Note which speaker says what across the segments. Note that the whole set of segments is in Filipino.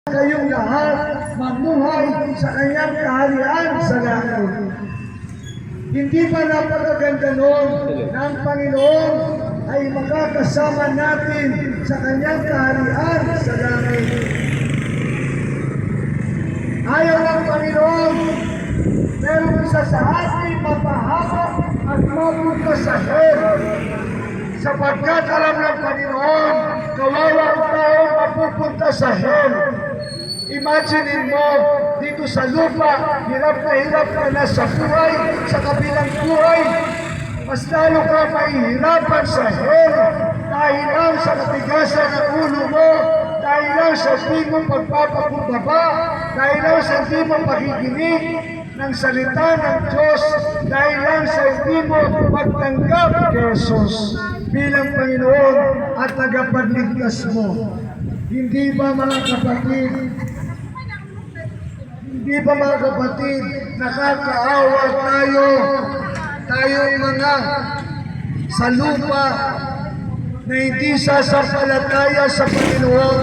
Speaker 1: kayong lahat mamuhay sa kanyang kaharian sa langit. Hindi ba napakaganda nun na ang Panginoon ay makakasama natin sa kanyang kaharian sa langit? Ayaw ng Panginoon, meron isa sa atin mapahamak at mapunta sa hell. Sapagkat alam ng Panginoon, kawawa ang tao mapupunta sa hell. Imagine mo, dito sa lupa, hirap ka na sa buhay, sa kabilang buhay. Mas lalo ka mahihirapan sa hell dahil lang sa katigasan ng ulo mo, dahil lang sa di mo pagpapakumbaba, dahil lang sa di mo pakikinig ng salita ng Diyos, dahil lang sa hindi mo pagtanggap kay Jesus bilang Panginoon at tagapagligtas mo. Hindi ba mga kapatid, nakakaawa tayong mga sa lupa na hindi sasampalataya sa Panginoon.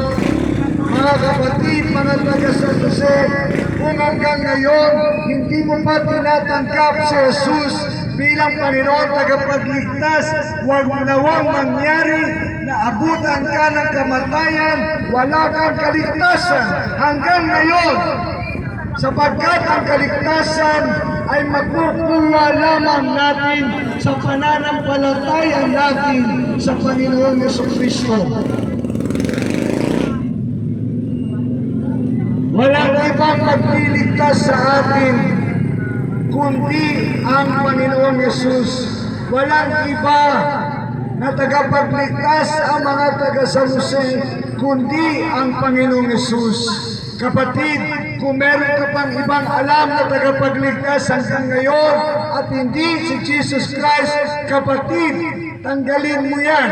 Speaker 1: Mga kapatid, mga taga-San Jose, kung hanggang ngayon hindi mo pa tinatanggap si Jesus bilang Panginoon tagapagligtas, huwag nawang mangyari na abutan ka ng kamatayan, wala kang kaligtasan hanggang ngayon. Sapagkat ang kaligtasan ay makukuha lamang natin sa pananampalataya natin sa Panginoon Jesucristo. Walang ibang magliligtas sa atin kundi ang Panginoon Jesus. Walang iba na tagapagligtas ang mga taga-San Jose kundi ang Panginoong Jesus. Kapatid, kung meron ka pang ibang alam na tagapagligtas hanggang ngayon at hindi si Jesus Christ, kapatid, tanggalin mo yan.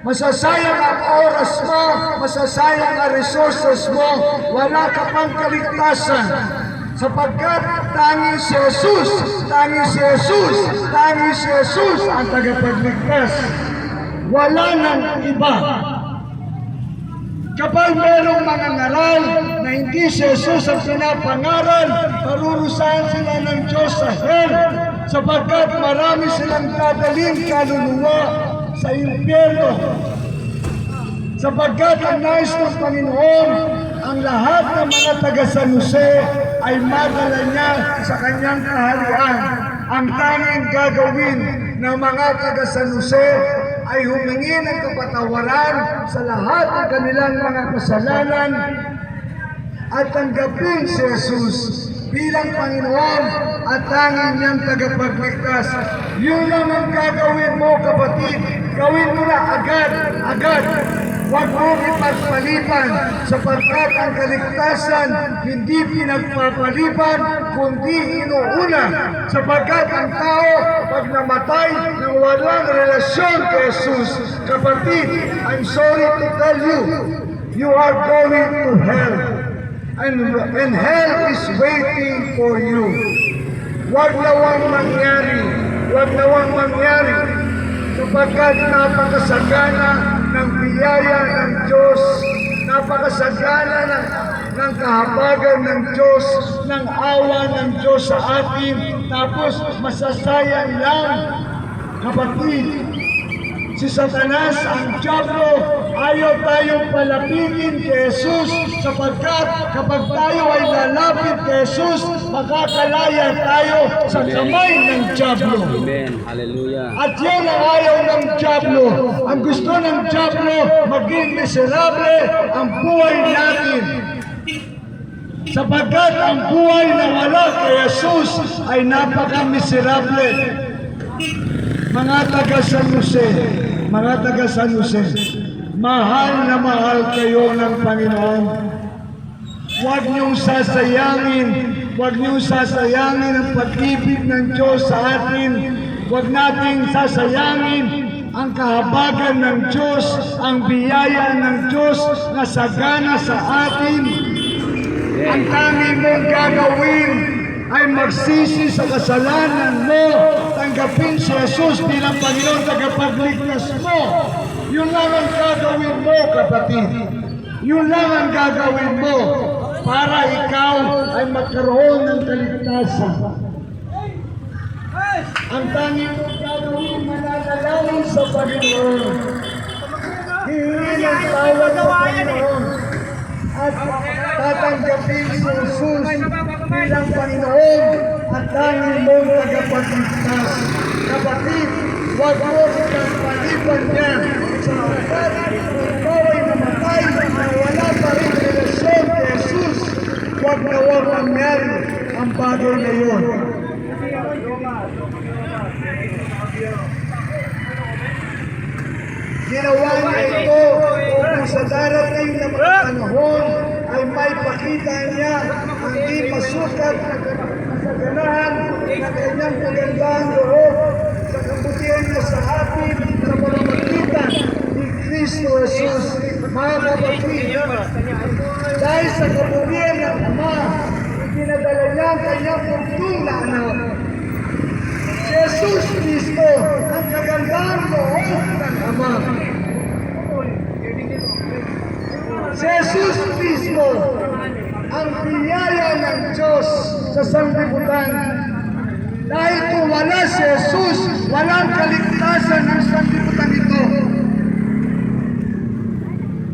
Speaker 1: Masasayang ang oras mo, masasayang ang resources mo, wala ka pang kaligtasan. Sapagkat tanging si Jesus ang tagapagligtas. Wala nang iba. Kapag merong mga ngaral na hindi si Jesus ang pinapangaral, parurusahan sila ng Diyos sa hell, sapagkat marami silang dadalhin kaluluwa sa impyerno. Sapagkat ang nais ng Panginoon, ang lahat ng mga taga-San Jose ay madala niya sa kanyang kaharian. Ang tanging gagawin ng mga taga-San Jose ay humingi ng kapatawaran sa lahat ng kanilang mga kasalanan at tanggapin si Jesus bilang Panginoon at tanging niyang tagapagligtas. Yun lang ang gagawin mo, kapatid. Gawin mo na agad. Huwag mo ipagpaliban, sapagkat ang kaligtasan hindi pinagpapaliban kundi inuuna, sapagkat ang tao pag namatay nang walang relasyon kay Jesus, kapatid, I'm sorry to tell you, you are going to hell, and hell is waiting for you. Huwag nawang mangyari, sapagkat napakasagana ng biyaya ng Diyos, napakasagana ng kahabagan ng Diyos, ng awa ng Diyos sa atin, tapos masasayang lang. Kapatid, si Satanas, ang Diablo, ayaw tayong palapitin kay Jesus, sapagkat kapag tayo ay lalapit kay Jesus, makakalaya tayo sa kamay ng Diablo.
Speaker 2: Amen. Hallelujah.
Speaker 1: At yan ang ayaw ng Diablo. Ang gusto ng Diablo, maging miserable ang buhay natin. Sapagkat ang buhay na wala kay Jesus ay napaka-miserable. Mga taga-San Jose, mahal na mahal kayo ng Panginoon. Huwag niyong sasayangin ang pag-ibig ng Diyos sa atin. Huwag nating sasayangin ang kahabagan ng Diyos, ang biyaya ng Diyos na sagana sa atin. Ang tanging mong gagawin ay magsisi sa kasalanan mo, tanggapin si Jesus bilang Panginoon tagapagligtas mo. Yun lang ang gagawin mo, kapatid. Yun lang ang gagawin mo. para ikaw ay magkaroon ng kaligtasan. Ang tanging mong gagawin, mananalangin sa Panginoon. Hihingi ng tawad sa Panginoon. At tatanggapin si Jesus bilang Panginoon at tanging mong tagapagligtas. Kapatid, huwag mo silang palipan niya sa lugar kung ikaw ay namatay na wala pa rin relasyon kay Jesus. Huwag na huwag mangyari ang bagay na yun. Ginawa niya ito upang sa darating na mga panahon ay may pakita niya ang di masukat na kasaganahan na kanyang pagandang loob sa kabutihan niya sa atin sa pamamagitan ni Kristo Jesus. Mga kapatid, dahil sa kabutihan ng Ama, ipinadala niya ang kanyang pagtong na anak. Si Jesus Cristo ang kagandang loob ng Ama. Si Jesus Cristo ang biyaya ng Diyos sa sanglibutan. Dahil kung wala si Jesus, walang kaligtasan ng sanglibutan ito.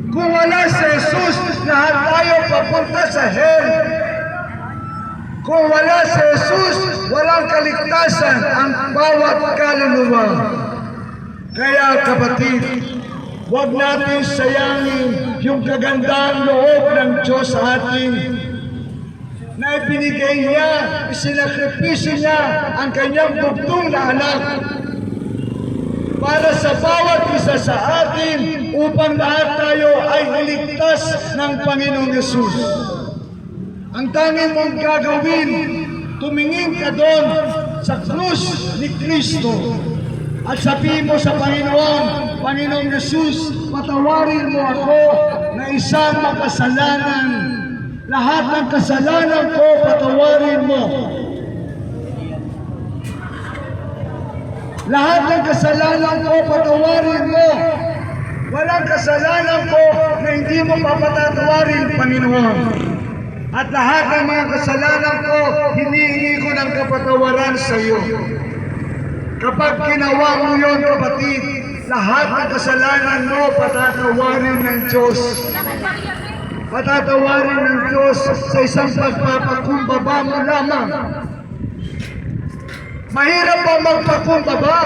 Speaker 1: Kung wala si Jesus, lahat tayo papunta sa hell. Kung wala si Jesus, walang kaligtasan ang bawat kaluluwa. Kaya kapatid, huwag natin sayangin yung kagandang loob ng Diyos sa atin na ibinigay niya, isinakripisyo niya ang kanyang bugtong na anak para sa bawat isa sa atin upang lahat tayo ay iligtas ng Panginoong Yesus. Ang tanging mong gagawin, tumingin ka doon sa krus ni Kristo at sabihin mo sa Panginoon, Panginoong Yesus, patawarin mo ako na isang makasalanan. Lahat ng kasalanan ko, patawarin mo. Lahat ng kasalanan ko, patawarin mo. Walang kasalanan ko na hindi mo papatatawarin, Panginoon. At lahat ng mga kasalanan ko, hinihingi ko ng kapatawaran sa iyo. Kapag ginawa mo yun, kapatid, lahat ng kasalanan mo, patatawarin ng Diyos. Patatawarin ng Diyos sa isang pagpapakumbaba mo lamang. Mahirap ba magpakumbaba?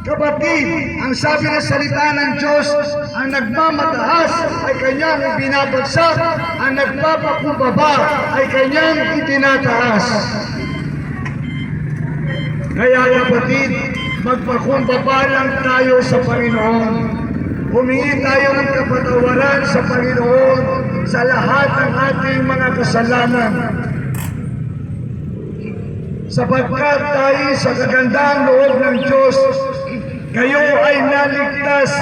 Speaker 1: Kapatid, ang sabi ng salita ng Diyos, ang nagmamataas ay kanyang ibinabagsak, ang nagpapakumbaba ay kanyang itinataas. Kaya kapatid, magpakumbaba lang tayo sa Panginoon. Humingi tayo ng kapatawaran sa Panginoon sa lahat ng ating mga kasalanan. Sapagkat tayo sa kagandang loob ng Diyos, kayo ay naligtas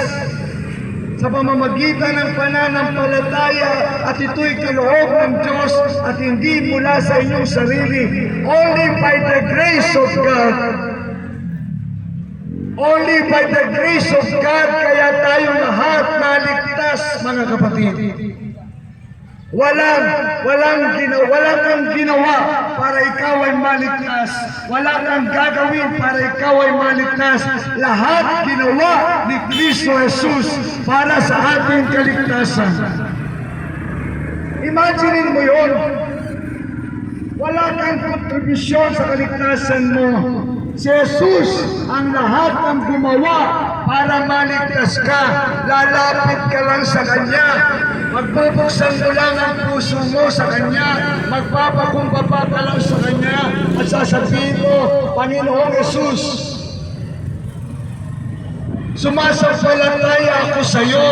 Speaker 1: sa pamamagitan ng pananampalataya at ito'y kaloob ng Diyos at hindi mula sa inyong sarili. Only by the grace of God. Only by the grace of God kaya tayo lahat naligtas, mga kapatid. Walang kang ginawa para ikaw ay maligtas. Wala kang gagawin para ikaw ay maligtas. Lahat ginawa ni Kristo Jesus para sa ating kaligtasan. Imagine mo yun. Wala kang kontribusyon sa kaligtasan mo. Si Jesus ang lahat ng gumawa para maligtas ka. Lalapit ka lang sa Kanya. Magbubuksan mo lang ang puso mo sa Kanya. Magpapakumbaba ka lang sa Kanya. At sasabihin mo, Panginoong Jesus, sumasampalataya ako sa iyo.